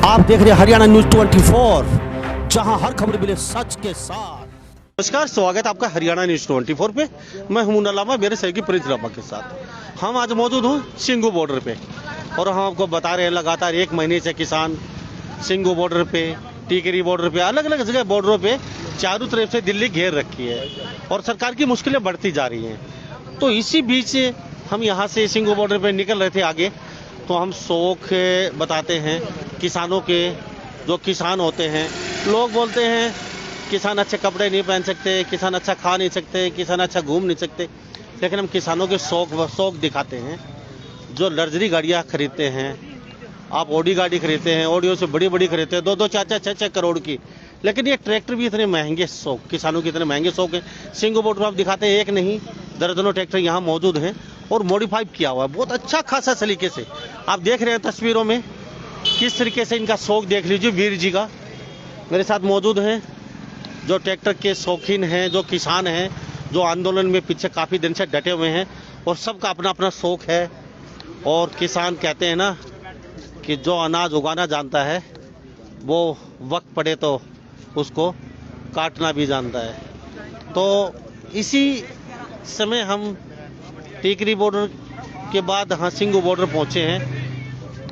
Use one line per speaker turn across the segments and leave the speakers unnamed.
आप देख रहे हैं हरियाणा न्यूज 24, जहां हर खबर मिले सच के साथ। नमस्कार, स्वागत है आपका हरियाणा न्यूज 24 पे। मैं हूं लामा, मेरे सहयोगी प्रिंस लामा के साथ। हम आज मौजूद हूं सिंगू बॉर्डर पे और हम आपको बता रहे हैं लगातार एक महीने से किसान सिंगू बॉर्डर पे, टिकरी बॉर्डर पे, अलग अलग जगह बॉर्डरों पे चारों तरफ से दिल्ली घेर रखी है और सरकार की मुश्किलें बढ़ती जा रही हैं। तो इसी बीच हम यहाँ से सिंगू बॉर्डर पे निकल रहे थे आगे, तो हम शौक बताते हैं किसानों के। जो किसान होते हैं, लोग बोलते हैं किसान अच्छे कपड़े नहीं पहन सकते, किसान अच्छा खा नहीं सकते, किसान अच्छा घूम नहीं सकते, लेकिन हम किसानों के शौक दिखाते हैं। जो लग्जरी गाड़ियाँ खरीदते हैं, आप ऑडी गाड़ी खरीदते हैं, ऑडियो से बड़ी बड़ी खरीदते हैं 2-2, 4-4, 6-6 करोड़ की, लेकिन ये ट्रैक्टर भी इतने महंगे शौक, किसानों के इतने महंगे शौक है। सिंगू बॉर्डर आप दिखाते हैं, एक नहीं दर्जनों ट्रैक्टर यहाँ मौजूद हैं और मॉडिफाई किया हुआ है बहुत अच्छा खासा तरीके से। आप देख रहे हैं तस्वीरों में किस तरीके से इनका शौक देख लीजिए। वीर जी का मेरे साथ मौजूद हैं, जो ट्रैक्टर के शौकीन हैं, जो किसान हैं, जो आंदोलन में पीछे काफ़ी दिन से डटे हुए हैं और सबका अपना अपना शौक है। और किसान कहते हैं ना कि जो अनाज उगाना जानता है वो वक्त पड़े तो उसको काटना भी जानता है। तो इसी समय हम टिकरी बॉर्डर के बाद हाँ सिंगू बॉर्डर पहुँचे हैं।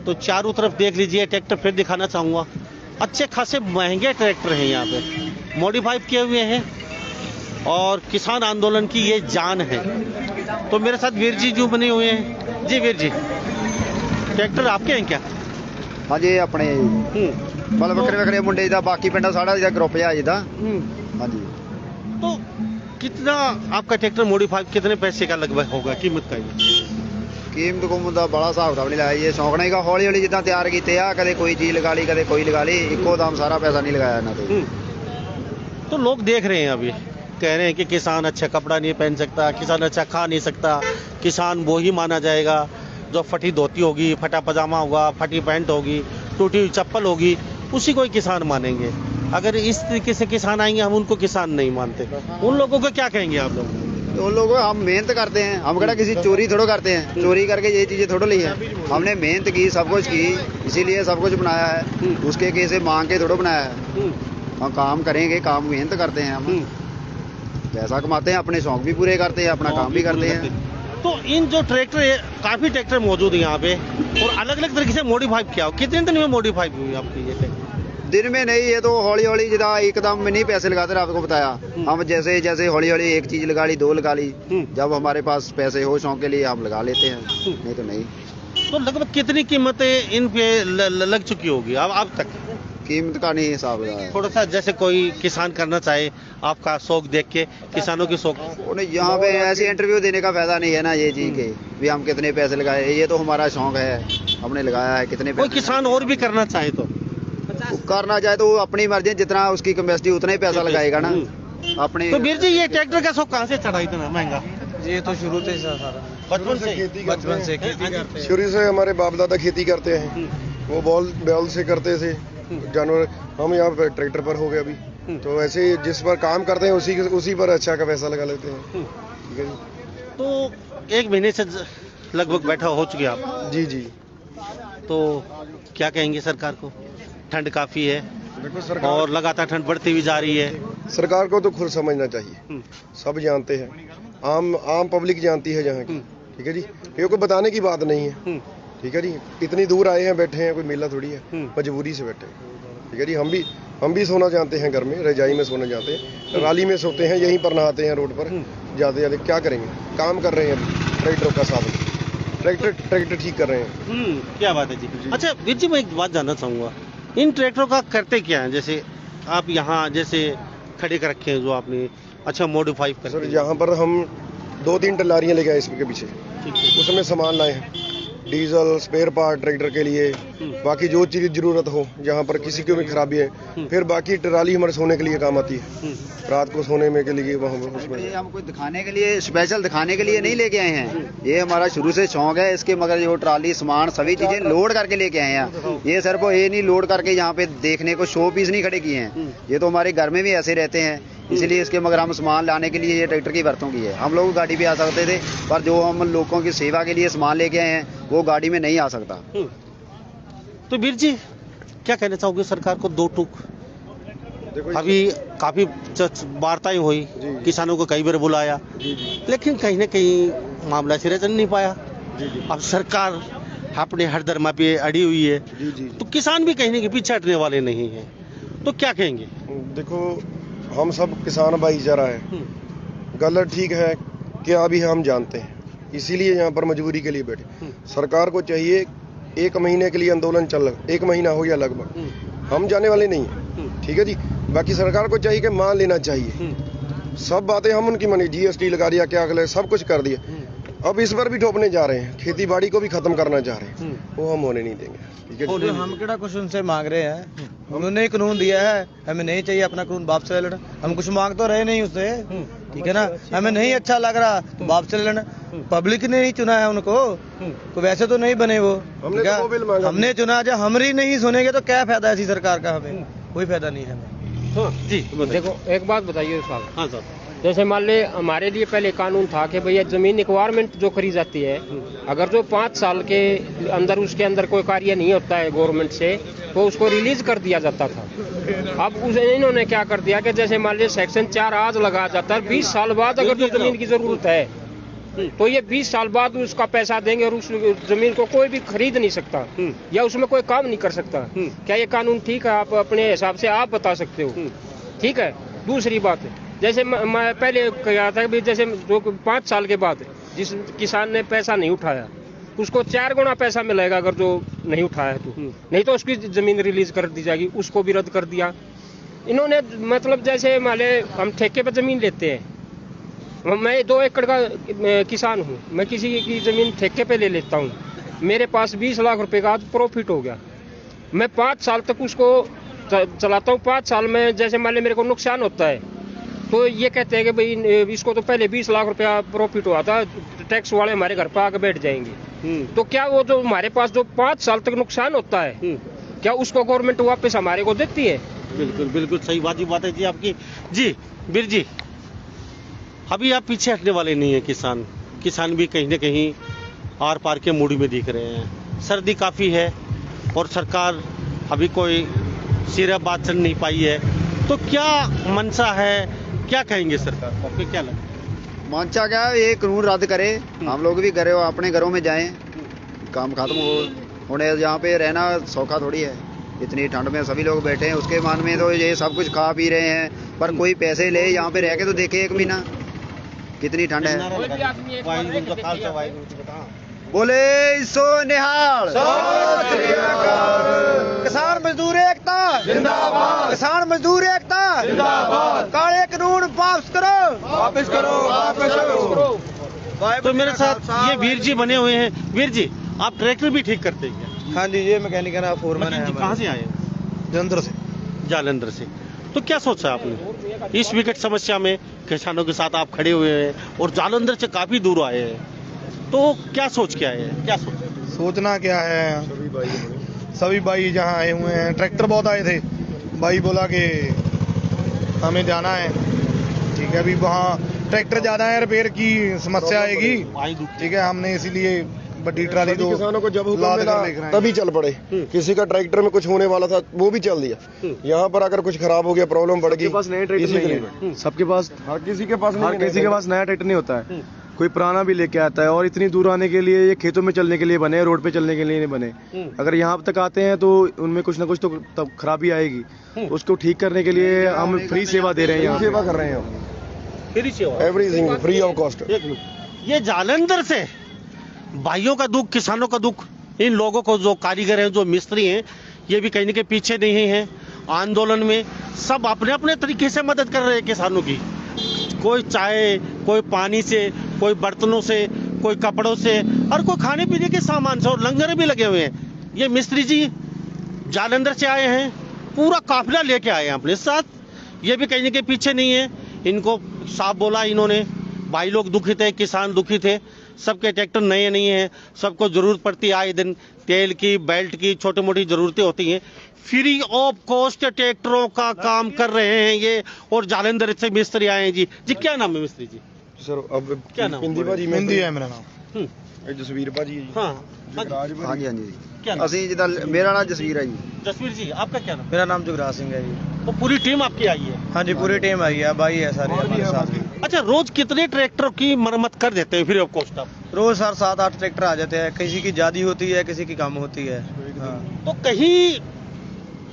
तो चारों तरफ देख लीजिए, ट्रैक्टर फिर दिखाना चाहूँगा। अच्छे खासे महंगे ट्रैक्टर हैं यहाँ पे, मॉडिफाई किए हुए हैं और किसान आंदोलन की ये जान है। तो मेरे साथ वीर जी जो बने हुए हैं। जी वीर जी, ट्रैक्टर आपके हैं क्या?
हाँ जी, अपने मतलब वक्रे वक्रे मुंडे दा, बाकी पिंडा साड़ा जिहदा ग्रुप है जिहदा। हाँ जी।
तो कितना आपका ट्रैक्टर मॉडिफाई कितने पैसे का लगभग होगा, कीमत का?
कीमत को मुद्दा बड़ा हिसाब किताब नहीं लगाया, ये शौक नहीं का हौली हौली जिद्दां तैयार कीते आ, कदे कोई चीज़ लगा ली, कदे कोई लगा ली, इक्को दाम सारा पैसा नहीं लगाया इन्हां ते।
तो लोग देख रहे हैं अभी, कह रहे हैं कि किसान अच्छा कपड़ा नहीं पहन सकता, किसान अच्छा खा नहीं सकता, किसान वो ही माना जाएगा जो फटी धोती होगी, फटा पजामा होगा, फटी पैंट होगी, टूटी हुई चप्पल होगी, उसी को ही किसान मानेंगे। अगर इस तरीके से किसान आएंगे, हम उनको किसान नहीं मानते। उन लोगों को क्या कहेंगे आप लोग?
तो उन लोगों हम मेहनत करते हैं, हम कड़ा किसी चोरी थोड़ा करते हैं, चोरी करके ये चीज़ें थोड़ा ली है। हमने मेहनत की, सब कुछ की, इसीलिए सब कुछ बनाया है। उसके कैसे मांग के थोड़ा बनाया है। हम काम करेंगे, काम मेहनत करते हैं, हम पैसा कमाते हैं, अपने शौक भी पूरे करते हैं, अपना काम भी करते हैं।
तो इन जो ट्रैक्टर, काफ़ी ट्रैक्टर मौजूद है यहाँ पे और अलग अलग तरीके से मॉडिफाई किया हो। कितने दिन में मॉडिफाई हुई आपकी ये ट्रैक्टर?
दिन में नहीं, ये तो हौली हौली जिदा एकदम में नहीं पैसे लगाते, आपको बताया। हम जैसे जैसे हौली हौली एक चीज लगा ली, दो लगा ली, जब हमारे पास पैसे हो शौक के लिए हम लगा लेते हैं, नहीं तो नहीं।
तो लगभग कितनी कीमतें इन पे लग चुकी होगी अब तक?
कीमत का नहीं हिसाब लगाया।
थोड़ा सा जैसे कोई किसान करना चाहे, आपका शौक देख के, किसानों की शौक,
उन्हें यहाँ पे ऐसे इंटरव्यू देने का फायदा नहीं है ना ये जी के भी हम कितने पैसे लगाए। ये तो हमारा शौक है, हमने लगाया है। कितने
कोई किसान और भी करना चाहे तो
करना चाहे तो वो अपनी मर्जी, जितना उसकी कैपेसिटी उतना ही पैसा लगाएगा ना अपने।
तो वीर जी, ये ट्रैक्टर का शौक कहाँ से चढ़ा इतना महंगा?
ये तो शुरू से सारा
बचपन से
खेती करते हैं।
शुरू से हमारे बाप दादा खेती करते हैं, वो बैल से करते थे जानवर। हम यहाँ पे ट्रैक्टर पर हो गए अभी, तो ऐसे जिस पर काम करते हैं उसी पर अच्छा का पैसा लगा लेते हैं। ठीक है जी।
तो एक महीने से लगभग बैठा हो चुके आप?
जी जी।
तो क्या कहेंगे सरकार को? ठंड काफ़ी है
देखो सरकार,
और लगातार ठंड बढ़ती हुई जा रही है।
सरकार को तो खुद समझना चाहिए, सब जानते हैं, आम पब्लिक जानती है यहाँ की। ठीक है जी, ये कोई बताने की बात नहीं है। ठीक है जी, इतनी दूर आए हैं, बैठे हैं, कोई मेला थोड़ी है, मजबूरी से बैठे हैं। ठीक है जी, हम भी सोना जानते हैं, घर में रजाई में सोना जानते हैं, राली में सोते हैं, यहीं पर नहाते हैं, रोड पर जाते जाते। क्या करेंगे, काम कर रहे हैं, ट्रैक्टरों का साधन, ट्रैक्टर ठीक कर रहे हैं।
क्या बात है जी। अच्छा वीर जी, मैं एक बात जानना चाहूँगा, इन ट्रैक्टरों का करते क्या है? जैसे आप यहाँ जैसे खड़े कर रखे हैं जो आपने, अच्छा मॉडिफाई कर
सर यहाँ पर हम 2-3 टलारियाँ लेके आए इसके पीछे,
ठीक है।
उसमें सामान लाए हैं, डीजल, स्पेयर पार्ट ट्रैक्टर के लिए, बाकी जो चीज़ जरूरत हो, जहाँ पर किसी को भी खराबी है। फिर बाकी ट्राली हमारे सोने के लिए काम आती है, रात को सोने में के लिए वहाँ उसमें।
ये हम कोई दिखाने के लिए, स्पेशल दिखाने के लिए नहीं लेके आए हैं, ये हमारा शुरू से शौक है इसके। मगर जो ट्राली सामान सभी चीजें लोड करके लेके आए हैं। ये सिर्फ ये नहीं लोड करके यहाँ पे देखने को शो पीस नहीं खड़े किए हैं, ये तो हमारे घर में भी ऐसे रहते हैं। इसलिए इसके मगर हम सामान लाने के लिए ये ट्रैक्टर की बरतों की है। हम लोग गाड़ी पे आ सकते थे, पर जो हम लोगों की सेवा के लिए सामान लेके आए हैं वो गाड़ी में नहीं आ सकता।
तो वीर जी, क्या कहना चाहोगे सरकार को, दो टूक?
देखो
अभी काफी वार्ताएं हुई,
जी।
किसानों को कई बार बुलाया,
जी
लेकिन कहीं ना कहीं मामला सिरे चल नहीं पाया।
जी
अब सरकार अपने हर धर्मा पे अड़ी हुई है,
जी जी
तो किसान भी कहीं ना कहीं पीछे हटने वाले नहीं हैं, तो क्या कहेंगे?
देखो हम सब किसान भाईचारा है, गलत ठीक है क्या भी हम जानते हैं, इसीलिए यहाँ पर मजबूरी के लिए बैठे। सरकार को चाहिए 1 महीने के लिए आंदोलन चल, 1 महीना हो गया लगभग, हम जाने वाले नहीं हैं, ठीक है जी। बाकी सरकार को चाहिए कि मान लेना चाहिए, सब बातें हम उनकी मानी, GST लगा दिया, क्या कर सब कुछ कर दिया, अब इस बार भी ठोपने जा रहे हैं, खेती बाड़ी को भी खत्म करना चाह रहे हैं, वो हम होने नहीं देंगे, ठीक है जी।
हम केड़ा कुछ उनसे मांग रहे हैं, उन्होंने ही कानून दिया है, हमें नहीं चाहिए अपना कानून वापस ले लेना, हम कुछ मांग तो रहे नहीं उससे, ठीक है ना, हमें नहीं अच्छा लग रहा तो वापस ले लेना, पब्लिक ने ही चुना है उनको, तो वैसे तो नहीं बने वो,
हमने
ठीक है?
तो वो बिल मांगा।
हमने चुना, जब हम ही नहीं सुनेंगे तो क्या फायदा ऐसी सरकार का, हमें कोई फायदा नहीं है हमें।
जी
देखो एक बात बताइए साहब,
हाँ सर।
जैसे मान ले हमारे लिए पहले कानून था कि भैया जमीन रिक्वायरमेंट जो करी जाती है, अगर जो 5 साल के अंदर उसके अंदर कोई कार्य नहीं होता है गवर्नमेंट से, तो उसको रिलीज कर दिया जाता था। अब उस इन्होंने क्या कर दिया कि जैसे मान लीजिए सेक्शन 4 आज लगाया जाता है, 20 साल बाद अगर जो जमीन की जरूरत है तो ये 20 साल बाद उसका पैसा देंगे और उस जमीन को कोई भी खरीद नहीं सकता या उसमें कोई काम नहीं कर सकता। क्या ये कानून ठीक है? आप अपने हिसाब से आप बता सकते हो, ठीक है। दूसरी बात, जैसे मैं पहले कहा था कि जैसे जो 5 साल के बाद जिस किसान ने पैसा नहीं उठाया उसको 4 गुना पैसा मिलेगा अगर जो नहीं उठाया है तो, नहीं तो उसकी जमीन रिलीज कर दी जाएगी, उसको भी रद्द कर दिया इन्होंने। मतलब जैसे मान ले हम ठेके पर जमीन लेते हैं, मैं 2 एकड़ का किसान हूँ, मैं किसी की जमीन ठेके पे ले लेता हूँ, मेरे पास 20 लाख रुपए का प्रॉफिट हो गया, मैं 5 साल तक उसको चलाता हूँ। 5 साल में जैसे मान ले मेरे को नुकसान होता है तो ये कहते हैं कि भाई इसको तो पहले 20 लाख रुपया प्रॉफिट हुआ था, टैक्स वाले हमारे घर पर आके बैठ जाएंगे। तो क्या वो जो हमारे पास जो 5 साल तक नुकसान होता है क्या उसको गवर्नमेंट वापस हमारे को देती है?
बिल्कुल बिल्कुल सही बात है जी आपकी। जी वीर जी, अभी आप पीछे हटने वाले नहीं है किसान भी कहीं ना कहीं आर पार के मूड में दिख रहे हैं। सर्दी काफ़ी है और सरकार अभी कोई सिरा बात चल नहीं पाई है, तो क्या मनसा है, क्या कहेंगे सरकार को, आपको क्या लगता है?
मंशा क्या है, ये कानून रद्द करे, हम लोग भी घरों अपने घरों में जाएं, काम खत्म हो। उन्हें यहाँ पे रहना सौखा थोड़ी है, इतनी ठंड में सभी लोग बैठे हैं, उसके मन में तो ये सब कुछ खा पी रहे हैं, पर कोई पैसे ले यहाँ पे रह के तो देखे 1 महीना कितनी ठंड है। बोले सो निहाल, किसान मजदूर एकता जिंदाबाद, किसान मजदूर एकता जिंदाबाद, काले कानून वापस करो।
तो मेरे साथ ये वीर जी बने हुए हैं। वीर जी, आप ट्रैक्टर भी ठीक करते हैं?
हाँ जी, ये मैकेनिक है ना, फोरमैन है।
कहाँ से आए?
जलंधर से।
जालंधर से। तो क्या सोचा आपने इस विकट समस्या में? किसानों के साथ आप खड़े हुए हैं और जालंधर से काफी दूर आए हैं, तो क्या सोच के आए हैं, क्या
सोचना क्या है, सभी भाई जहाँ आए हुए हैं, ट्रैक्टर बहुत आए थे, भाई बोला कि हमें जाना है, ठीक है, अभी वहाँ ट्रैक्टर ज्यादा है, रिपेयर की समस्या आएगी, ठीक है, हमने इसीलिए बड़ी ट्राली तो
किसानों को जब हुक्म मिला तभी चल पड़े। किसी का ट्रैक्टर में कुछ होने वाला था वो भी चल दिया, यहाँ पर अगर कुछ खराब हो गया, प्रॉब्लम बढ़ गई,
सबके पास
हर किसी के पास
नया ट्रैक्टर नहीं होता है, कोई पुराना भी लेके आता है, और इतनी दूर आने के लिए ये खेतों में चलने के लिए बने, रोड पे चलने के लिए नहीं बने। अगर यहाँ तक आते हैं तो उनमें कुछ ना कुछ तो तब खराबी आएगी, उसको ठीक करने के लिए हम फ्री सेवा दे रहे हैं, यहाँ
सेवा कर रहे हैं हम,
फ्री सेवा,
एवरीथिंग फ्री ऑफ कॉस्ट।
ये जालंधर से भाइयों का दुख, किसानों का दुख, इन लोगों को जो कारीगर हैं, जो मिस्त्री हैं, ये भी कहीं न कहीं पीछे नहीं हैं आंदोलन में। सब अपने अपने तरीके से मदद कर रहे हैं किसानों की, कोई चाय, कोई पानी से, कोई बर्तनों से, कोई कपड़ों से, और कोई खाने पीने के सामान से, और लंगर भी लगे हुए हैं। ये मिस्त्री जी जालंधर से आए हैं, पूरा काफिला लेके आए हैं अपने साथ, ये भी कहीं न कहीं पीछे नहीं है। इनको साफ बोला इन्होंने, भाई लोग दुखित है, किसान दुखित है, सबके ट्रैक्टर नए नहीं हैं, सबको जरूरत पड़ती है आए दिन तेल की, बेल्ट की, छोटी मोटी जरूरतें होती हैं। फ्री ऑफ कॉस्ट ट्रैक्टरों का काम कर रहे हैं ये, और जालंधर से मिस्त्री आए हैं। जी क्या नाम है मिस्त्री जी?
सर अब
क्या नाम?
हिंदी भाजी में
हिंदी है मेरा नाम,
जसवीर भाजी है जी।
हाँ
हाँ जी, हाँ जी।
क्या नाम?
ਅਸੀਂ ਜਿੱਦਾਂ ਮੇਰਾ ਨਾਮ ਜਸਵੀਰ ਹੈ ਜੀ।
जसवीर जी, आपका क्या नाम?
मेरा नाम जुगराज सिंह है जी।
तो पूरी टीम आपकी आई है।
हाँ जी, पूरी टीम आई है, भाई है सारे हमारे साथ।
अच्छा, रोज कितने ट्रैक्टरों की मरम्मत कर देते हैं फ्री ऑफ कॉस्ट आप?
रोज सर 7-8 ट्रैक्टर आ जाते हैं, किसी की ज्यादा होती है, किसी की कम होती है। हाँ।
तो कहीं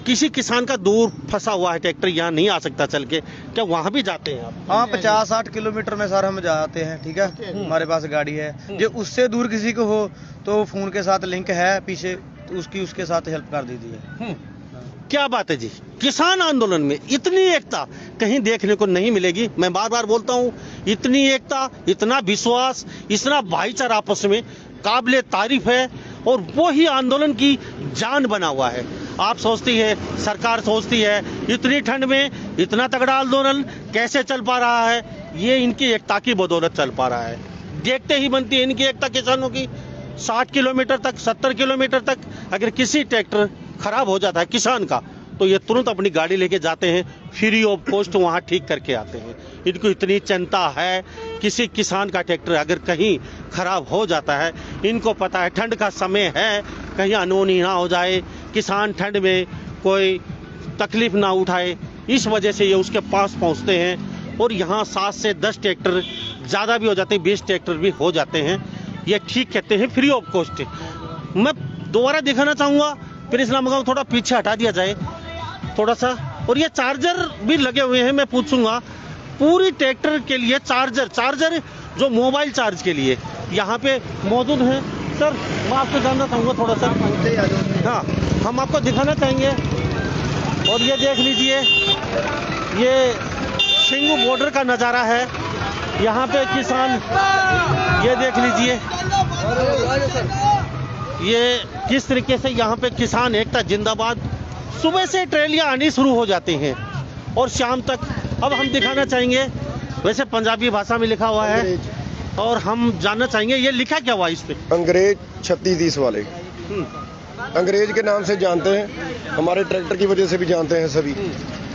किसी किसान का दूर फंसा हुआ है ट्रैक्टर, यहाँ नहीं आ सकता चल के, क्या वहाँ भी जाते हैं आप?
हाँ, 50-60 किलोमीटर में सर हम जाते हैं, ठीक है। हमारे पास गाड़ी है, जो उससे दूर किसी को हो तो फोन के साथ लिंक है पीछे, तो उसके साथ हेल्प कर दीजिए।
क्या बात है जी, किसान आंदोलन में इतनी एकता कहीं देखने को नहीं मिलेगी। मैं बार बार बोलता हूँ, इतनी एकता, इतना विश्वास, इतना भाईचारा आपस में काबिले तारीफ है, और वो ही आंदोलन की जान बना हुआ है। आप सोचती है, सरकार सोचती है, इतनी ठंड में इतना तगड़ा आंदोलन कैसे चल पा रहा है? ये इनकी एकता की बदौलत चल पा रहा है। देखते ही बनती है इनकी एकता किसानों की। 60 किलोमीटर तक, 70 किलोमीटर तक अगर किसी ट्रैक्टर खराब हो जाता है किसान का, तो ये तुरंत अपनी गाड़ी लेके जाते हैं, फ्री ऑफ कॉस्ट वहाँ ठीक करके आते हैं। इनको इतनी चिंता है, किसी किसान का ट्रैक्टर अगर कहीं खराब हो जाता है, इनको पता है ठंड का समय है, कहीं अनहोनी ना हो जाए, किसान ठंड में कोई तकलीफ ना उठाए, इस वजह से ये उसके पास पहुँचते हैं। और यहाँ 7 से 10 ट्रैक्टर ज़्यादा भी हो जाते हैं, 20 ट्रैक्टर भी हो जाते हैं, ये ठीक कहते हैं फ्री ऑफ कॉस्ट। मैं दोबारा दिखाना चाहूँगा, फिर इस्लाम को थोड़ा पीछे हटा दिया जाए थोड़ा सा। और ये चार्जर भी लगे हुए हैं, मैं पूछूंगा पूरी ट्रैक्टर के लिए चार्जर जो मोबाइल चार्ज के लिए यहाँ पे मौजूद हैं। सर, मैं आपको जानना चाहूँगा थोड़ा सा। हाँ, हम आपको दिखाना चाहेंगे। और ये देख लीजिए, ये सिंगू बॉर्डर का नज़ारा है। यहाँ पे किसान, ये देख लीजिए, ये किस तरीके से यहाँ पे किसान एकता जिंदाबाद। सुबह से ट्रेलियाँ आनी शुरू हो जाती हैं और शाम तक। अब हम दिखाना चाहेंगे, वैसे पंजाबी भाषा में लिखा हुआ है, और हम जानना चाहेंगे ये लिखा क्या हुआ इस पे?
अंग्रेज 3630 वाले, अंग्रेज के नाम से जानते हैं, हमारे ट्रैक्टर की वजह से भी जानते हैं सभी।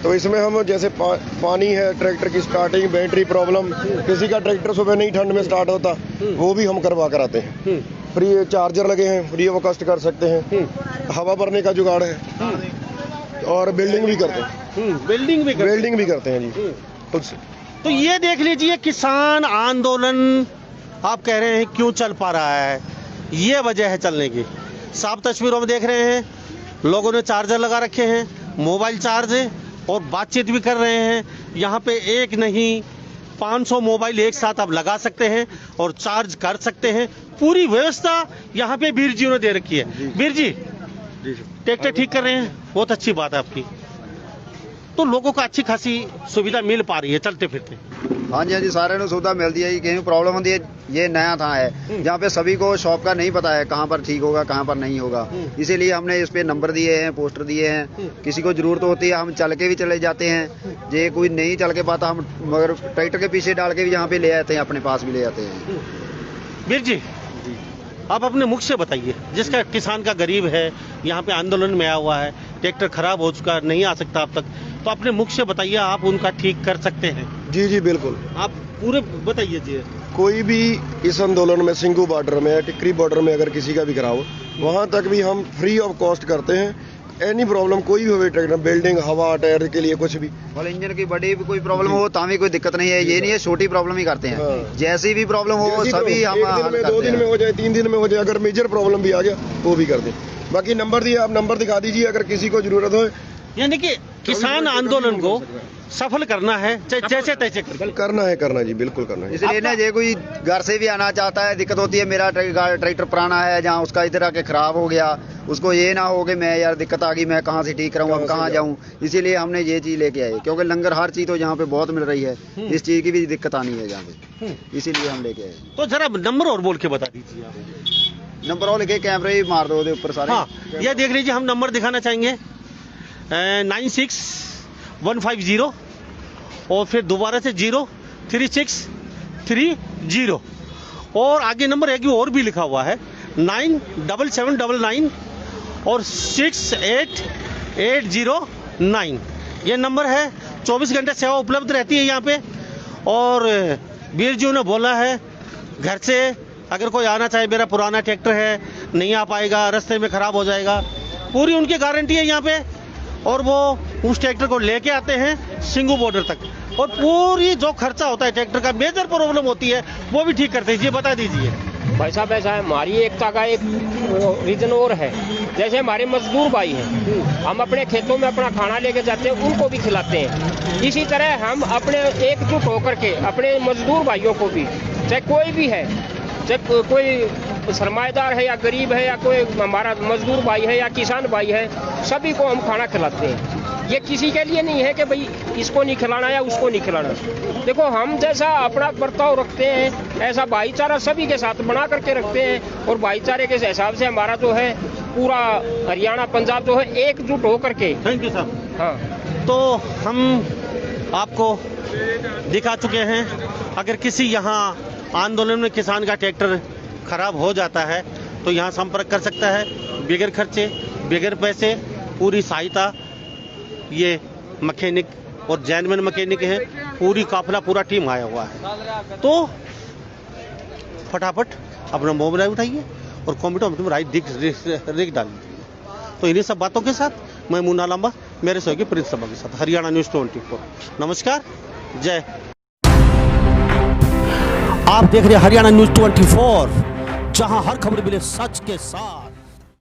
तो इसमें हम जैसे पानी है, ट्रैक्टर की स्टार्टिंग, बैटरी प्रॉब्लम, किसी का ट्रैक्टर सुबह नहीं ठंड में स्टार्ट होता, वो भी हम करवा कर आते हैं। फ्री चार्जर लगे हैं, फ्री ऑफ कॉस्ट कर सकते हैं, हवा भरने का जुगाड़ है, और बिल्डिंग भी करते हैं। बिल्डिंग भी करते हैं जी खुद से।
तो ये देख लीजिए, किसान आंदोलन आप कह रहे हैं क्यों चल पा रहा है, ये वजह है चलने की। साफ तस्वीरों में देख रहे हैं, लोगों ने चार्जर लगा रखे हैं, मोबाइल चार्ज है, और बातचीत भी कर रहे हैं। यहाँ पे एक नहीं 500 मोबाइल एक साथ आप लगा सकते हैं और चार्ज कर सकते हैं। पूरी व्यवस्था यहाँ पे वीर जी ने दे रखी है। वीर जी, ट्रैक्टर ठीक कर रहे हैं, बहुत अच्छी बात है आपकी। तो लोगों को अच्छी खासी सुविधा मिल पा रही है चलते फिरते।
हाँ जी, हाँ जी, सारे को सुविधा मिलती है। कहीं प्रॉब्लम होती है, ये नया था है जहाँ पे सभी को शॉप का नहीं पता है कहाँ पर ठीक होगा, कहाँ पर नहीं होगा। इसीलिए हमने इस पे नंबर दिए हैं, पोस्टर दिए हैं। किसी को जरूरत होती है, हम चल के भी चले जाते हैं। जे कोई नहीं चल के पाता, हम मगर ट्रैक्टर के पीछे डाल के भी यहाँ पे ले आते हैं, अपने पास भी ले आते हैं।
वीर जी, आप अपने मुख से बताइए, जिसका किसान का गरीब है, यहाँ पे आंदोलन में आया हुआ है, ट्रैक्टर खराब हो चुका है, नहीं आ सकता अब तक, तो अपने मुख से बताइए, आप उनका ठीक कर सकते हैं?
जी जी बिल्कुल,
आप पूरे बताइए जी।
कोई भी इस आंदोलन में सिंगू बॉर्डर में या टिकरी बॉर्डर में अगर किसी का भी खराब हो, वहाँ तक भी हम फ्री ऑफ कॉस्ट करते हैं। एनी प्रॉब्लम कोई भी हो, ट्रैक्टर, बिल्डिंग, हवा, टायर के लिए कुछ भी,
और इंजन की बड़ी भी कोई प्रॉब्लम हो तो भी कोई दिक्कत नहीं है। ये नहीं है छोटी प्रॉब्लम ही करते हैं।
हाँ।
जैसी भी प्रॉब्लम हो सभी हम
2 दिन में हो जाए, 3 दिन में हो जाए, अगर मेजर प्रॉब्लम भी आ गया वो भी कर दें। बाकी नंबर दिए, आप नंबर दिखा दीजिए अगर किसी को जरूरत हो।
यानी कि किसान आंदोलन को सफल करना है, जैसे तैसे
करना जी, बिल्कुल करना है।
इसलिए ना, जे कोई घर से भी आना चाहता है, दिक्कत होती है, मेरा ट्रैक्टर पुराना है, जहाँ उसका इधर आके खराब हो गया, उसको ये ना हो कि मैं यार दिक्कत आ गई, मैं कहाँ से ठीक कराऊँ, अब कहाँ जाऊँ। इसीलिए हमने ये चीज़ लेके आए, क्योंकि लंगर हर चीज़ तो यहाँ पे बहुत मिल रही है, इस चीज़ की भी दिक्कत आनी है यहाँ पे, इसीलिए हम लेके आए।
तो जरा नंबर और बोल के बता दीजिए आप।
नंबर और लिखे, कैमरे ही मार दो ऊपर सारे।
हाँ, ये देख लीजिए, हम नंबर दिखाना चाहेंगे 96150, और फिर दोबारा से 03630, और आगे नंबर एक और भी लिखा हुआ है 97799 और 68809। ये नंबर है। 24 घंटे सेवा उपलब्ध रहती है यहाँ पे। और वीर जी ने बोला है, घर से अगर कोई आना चाहे, मेरा पुराना ट्रैक्टर है, नहीं आ पाएगा, रास्ते में ख़राब हो जाएगा, पूरी उनकी गारंटी है यहाँ पे। और वो उस ट्रैक्टर को लेके आते हैं सिंगू बॉर्डर तक और पूरी जो खर्चा होता है ट्रैक्टर का, मेजर प्रॉब्लम होती है, वो भी ठीक करते हैं। ये बता दीजिए।
भाई साहब ऐसा है, हमारी एकता का एक रीजन और है। जैसे हमारे मजदूर भाई हैं, हम अपने खेतों में अपना खाना लेके जाते हैं, उनको भी खिलाते हैं। इसी तरह हम अपने एकजुट होकर के अपने मजदूर भाइयों को भी, चाहे कोई भी है, चाहे कोई सरमाएदार है या गरीब है या कोई हमारा मजदूर भाई है या किसान भाई है, सभी को हम खाना खिलाते हैं। ये किसी के लिए नहीं है कि भाई इसको नहीं खिलाना या उसको नहीं खिलाना। देखो, हम जैसा अपना बर्ताव रखते हैं, ऐसा भाईचारा सभी के साथ बना करके रखते हैं। और भाईचारे के हिसाब से हमारा जो है पूरा हरियाणा पंजाब जो है एकजुट होकर के।
थैंक यू साहब।
हाँ,
तो हम आपको दिखा चुके हैं, अगर किसी यहाँ आंदोलन में किसान का ट्रैक्टर खराब हो जाता है तो यहाँ संपर्क कर सकता है, बगैर खर्चे, बगैर पैसे, पूरी सहायता। ये मैकेनिक और जैनमैन मैकेनिक है, पूरी काफिला, पूरा टीम आया हुआ है। तो फटाफट अपना मोबाइल उठाइए और कमेंट में राइट लिख डालिए। तो इन्हीं सब बातों के साथ मैं मुन्ना लांबा, मेरे सहयोगी प्रिंस लांबा के साथ, हरियाणा न्यूज़ 24। नमस्कार, जय। आप देख रहे हैं हरियाणा न्यूज़ 24, जहां हर खबर मिले सच के साथ।